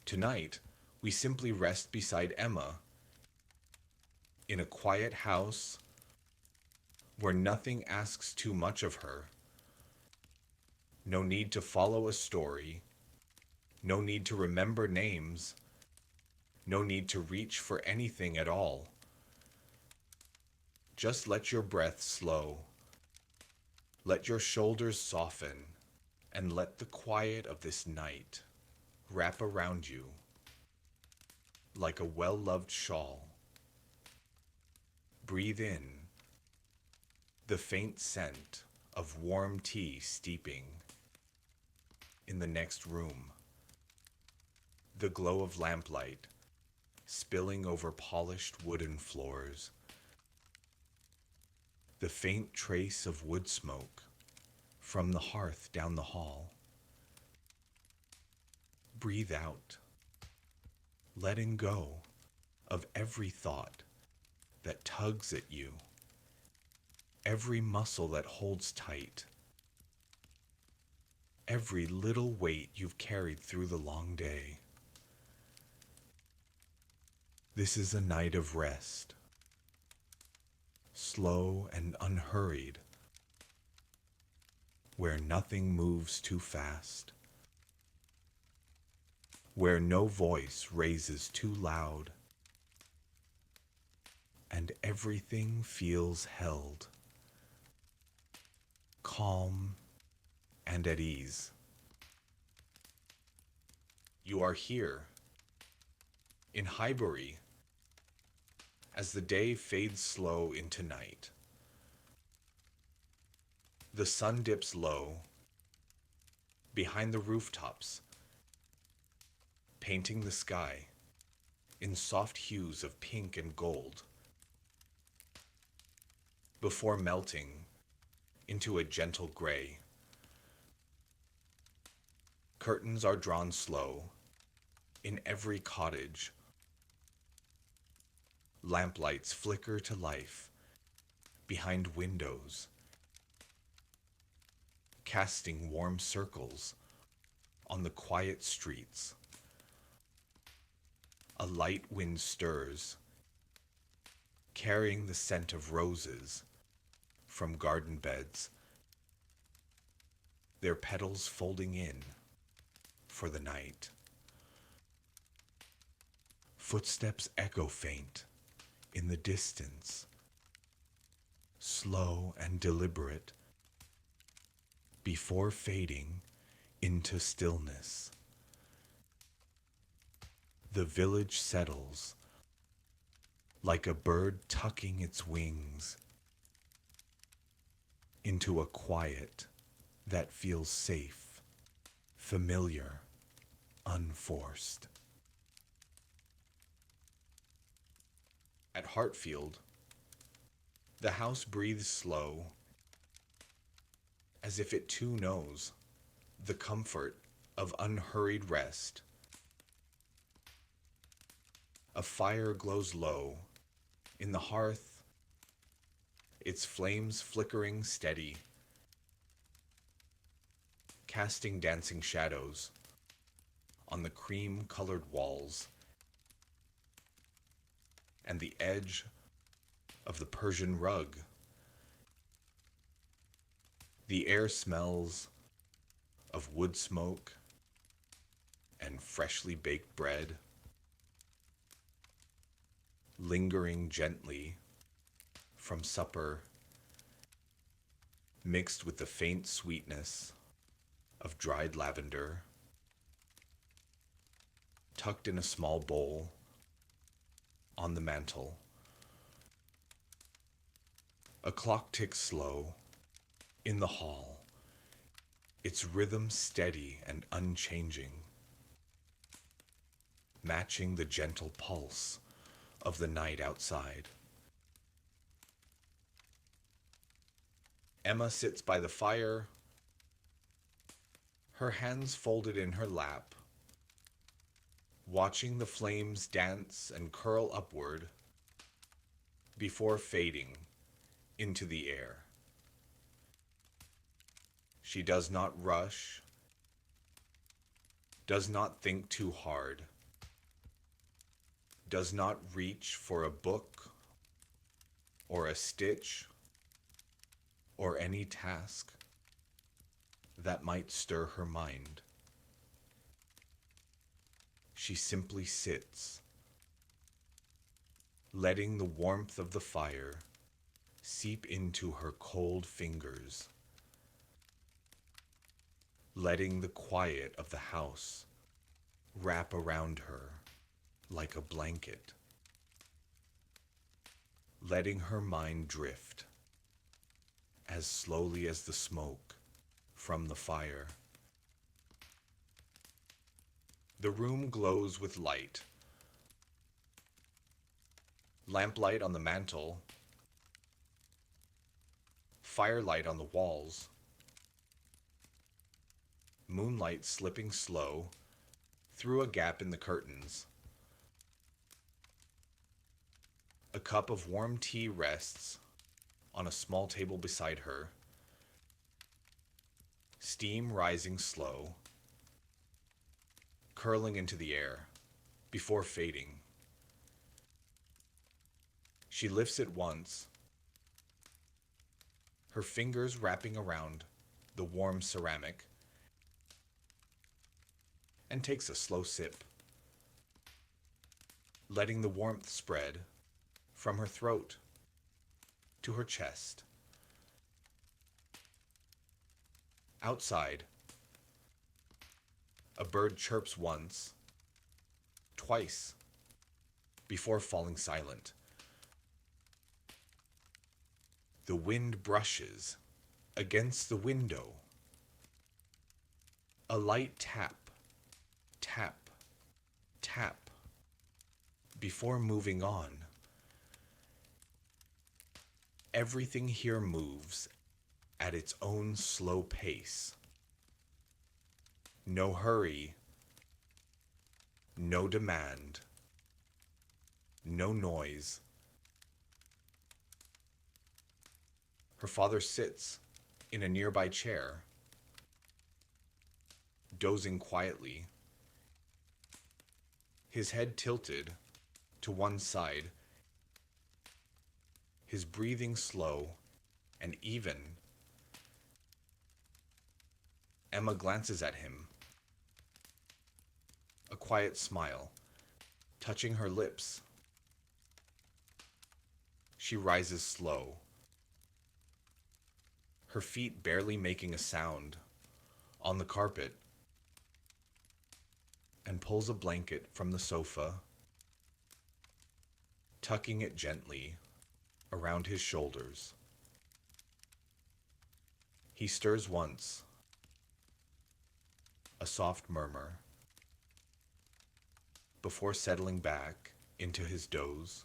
Tonight, we simply rest beside Emma in a quiet house where nothing asks too much of her. No need to follow a story, no need to remember names, no need to reach for anything at all. Just let your breath slow, let your shoulders soften, and let the quiet of this night wrap around you like a well-loved shawl. Breathe in the faint scent of warm tea steeping in the next room, the glow of lamplight spilling over polished wooden floors, the faint trace of wood smoke from the hearth down the hall. Breathe out, letting go of every thought that tugs at you, every muscle that holds tight, every little weight you've carried through the long day. This is a night of rest, slow and unhurried, where nothing moves too fast, where no voice raises too loud, and everything feels held, calm and at ease. You are here, in Highbury, as the day fades slow into night. The sun dips low behind the rooftops, painting the sky in soft hues of pink and gold, before melting into a gentle gray. Curtains are drawn slow in every cottage. Lamplights flicker to life behind windows, casting warm circles on the quiet streets. A light wind stirs, carrying the scent of roses from garden beds, their petals folding in for the night. Footsteps echo faint in the distance, slow and deliberate, before fading into stillness. The village settles like a bird tucking its wings into a quiet that feels safe, familiar, unforced. At Hartfield, the house breathes slow, as if it too knows the comfort of unhurried rest. A fire glows low in the hearth, its flames flickering steady, casting dancing shadows on the cream-colored walls and the edge of the Persian rug. The air smells of wood smoke and freshly baked bread, lingering gently from supper, mixed with the faint sweetness of dried lavender, tucked in a small bowl on the mantel. A clock ticks slow in the hall, its rhythm steady and unchanging, matching the gentle pulse of the night outside. Emma sits by the fire, her hands folded in her lap, watching the flames dance and curl upward before fading into the air. She does not rush, does not think too hard, does not reach for a book or a stitch or any task that might stir her mind. She simply sits, letting the warmth of the fire seep into her cold fingers, letting the quiet of the house wrap around her like a blanket, letting her mind drift as slowly as the smoke from the fire. The room glows with light. Lamplight on the mantel, firelight on the walls, moonlight slipping slow through a gap in the curtains. A cup of warm tea rests on a small table beside her, steam rising slow, curling into the air before fading. She lifts it once, her fingers wrapping around the warm ceramic, and takes a slow sip, letting the warmth spread from her throat to her chest. Outside, a bird chirps once, twice, before falling silent. The wind brushes against the window. A light tap, tap, tap, before moving on. Everything here moves at its own slow pace. No hurry, no demand, no noise. Her father sits in a nearby chair, dozing quietly, his head tilted to one side, his breathing slow and even. Emma glances at him, a quiet smile touching her lips. She rises slow, her feet barely making a sound on the carpet, and pulls a blanket from the sofa, tucking it gently around his shoulders. He stirs once, a soft murmur, before settling back into his doze,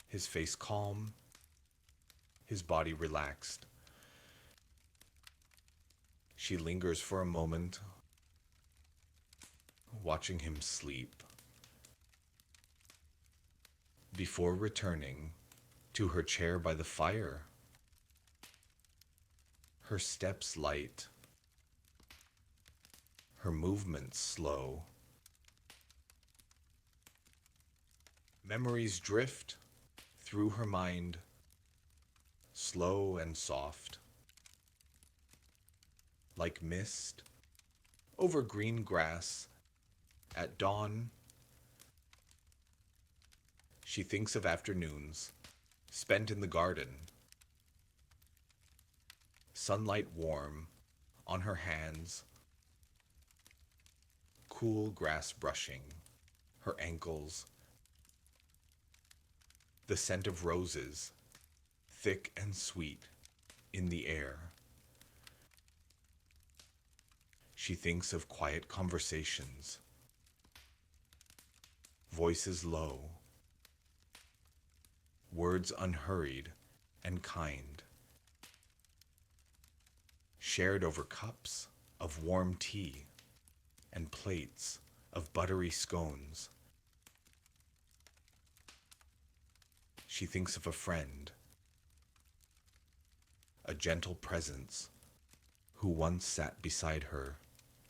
his face calm, his body relaxed. She lingers for a moment, watching him sleep, before returning to her chair by the fire, her steps light, her movements slow. Memories drift through her mind, slow and soft, like mist over green grass at dawn. She thinks of afternoons spent in the garden, sunlight warm on her hands, cool grass brushing her ankles, the scent of roses, thick and sweet, in the air. She thinks of quiet conversations, voices low, words unhurried and kind, shared over cups of warm tea and plates of buttery scones. She thinks of a friend, a gentle presence who once sat beside her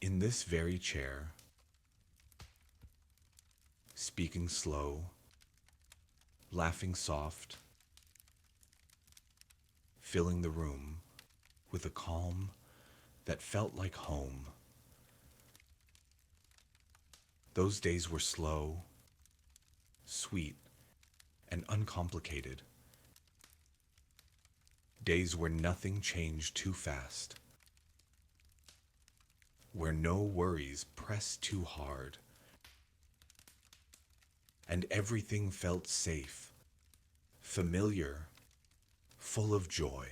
in this very chair, speaking slow, laughing soft, filling the room with a calm that felt like home. Those days were slow, sweet, and uncomplicated. Days where nothing changed too fast, where no worries pressed too hard, and everything felt safe, familiar, full of joy.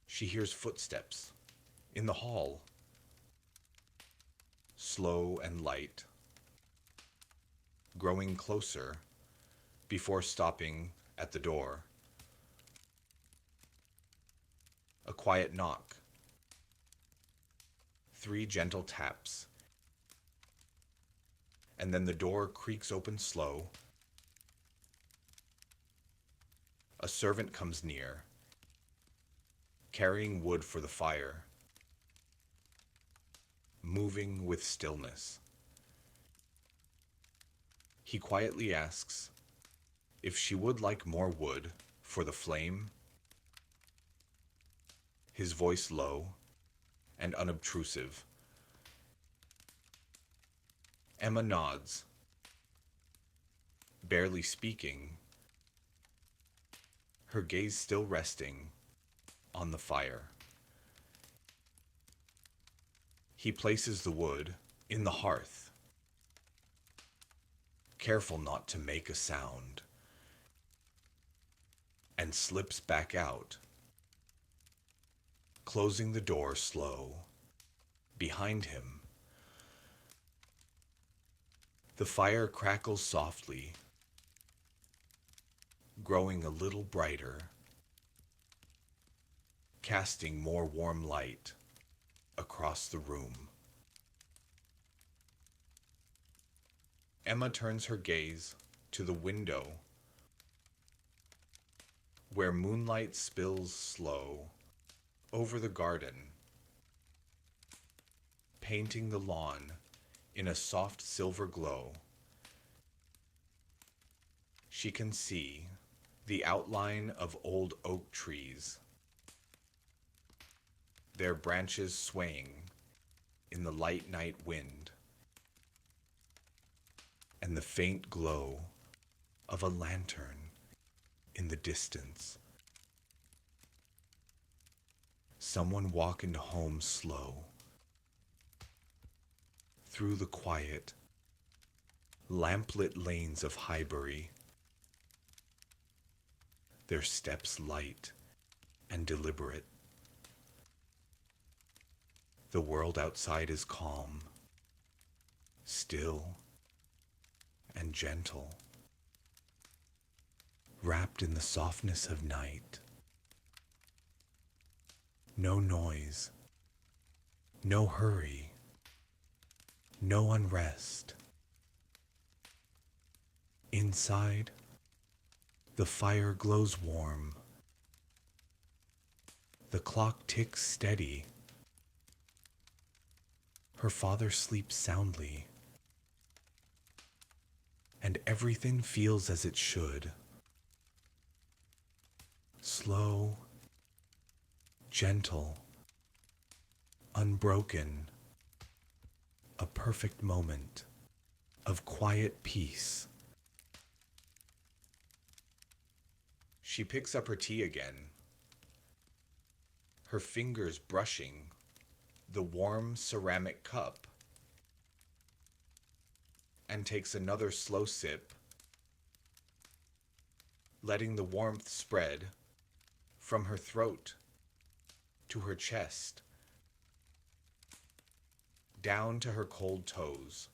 She hears footsteps in the hall, slow and light, growing closer before stopping at the door. A quiet knock, 3 gentle taps, and then the door creaks open slow. A servant comes near, carrying wood for the fire, moving with stillness. He quietly asks if she would like more wood for the flame, his voice low and unobtrusive. Emma nods, barely speaking, her gaze still resting on the fire. He places the wood in the hearth, careful not to make a sound, and slips back out, closing the door slow behind him. The fire crackles softly, growing a little brighter, casting more warm light across the room. Emma turns her gaze to the window, where moonlight spills slow over the garden, painting the lawn in a soft silver glow. She can see the outline of old oak trees, their branches swaying in the light night wind, and the faint glow of a lantern in the distance. Someone walking home slow through the quiet, lamplit lanes of Highbury, their steps light and deliberate. The world outside is calm, still, and gentle, wrapped in the softness of night. No noise, no hurry, no unrest. Inside, the fire glows warm. The clock ticks steady. Her father sleeps soundly, and everything feels as it should. Slow, gentle, unbroken, a perfect moment of quiet peace. She picks up her tea again, her fingers brushing the warm ceramic cup, and takes another slow sip, letting the warmth spread from her throat to her chest, down to her cold toes.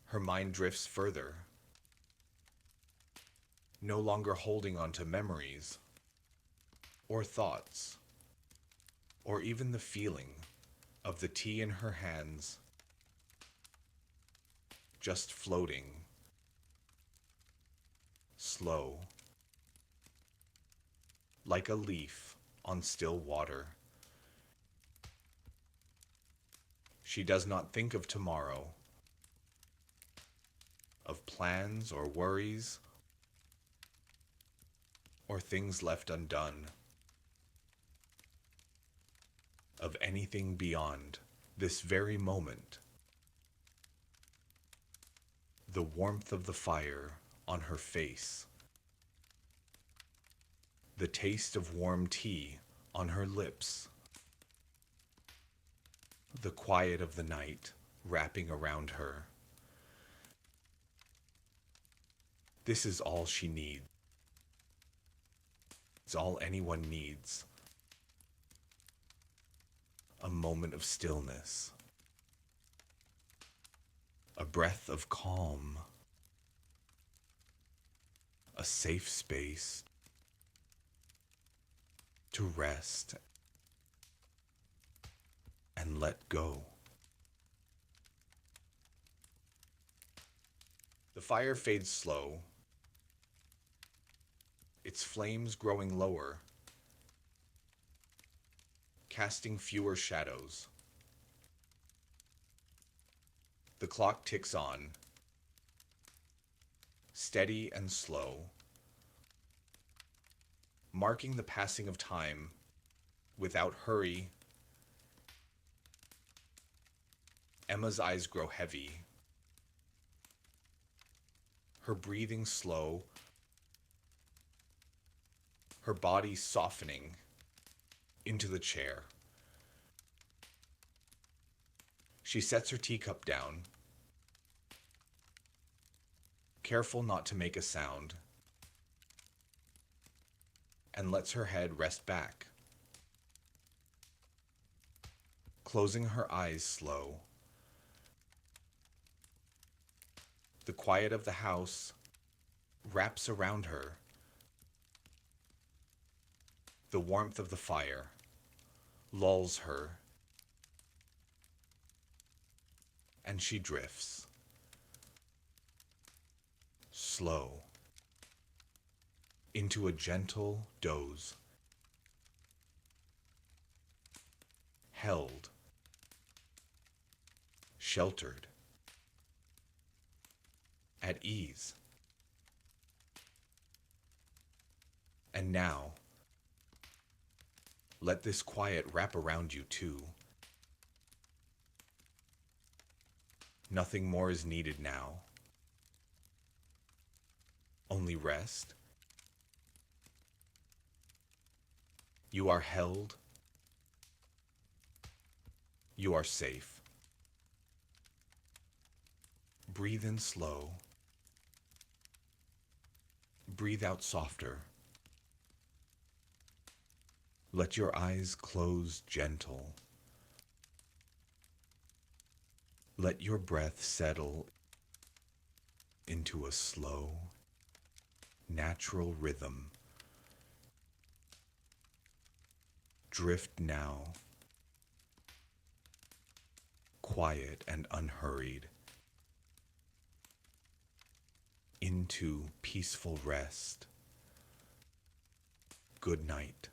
Her mind drifts further, no longer holding on to memories or thoughts, or even the feeling of the tea in her hands, just floating, slow, like a leaf on still water. She does not think of tomorrow, of plans or worries, or things left undone, of anything beyond this very moment. The warmth of the fire on her face, the taste of warm tea on her lips, the quiet of the night wrapping around her. This is all she needs. It's all anyone needs. A moment of stillness, a breath of calm, a safe space to rest and let go. The fire fades slow, its flames growing lower, casting fewer shadows. The clock ticks on, steady and slow, marking the passing of time without hurry. Emma's eyes grow heavy, her breathing slow, her body softening into the chair. She sets her teacup down, careful not to make a sound, and lets her head rest back. Closing her eyes slow, the quiet of the house wraps around her, the warmth of the fire lulls her, and she drifts, slow, into a gentle doze, held, sheltered, at ease. And now, let this quiet wrap around you too. Nothing more is needed now. Only rest. You are held. You are safe. Breathe in slow. Breathe out softer. Let your eyes close gentle. Let your breath settle into a slow, natural rhythm. Drift now, quiet and unhurried, into peaceful rest. Good night.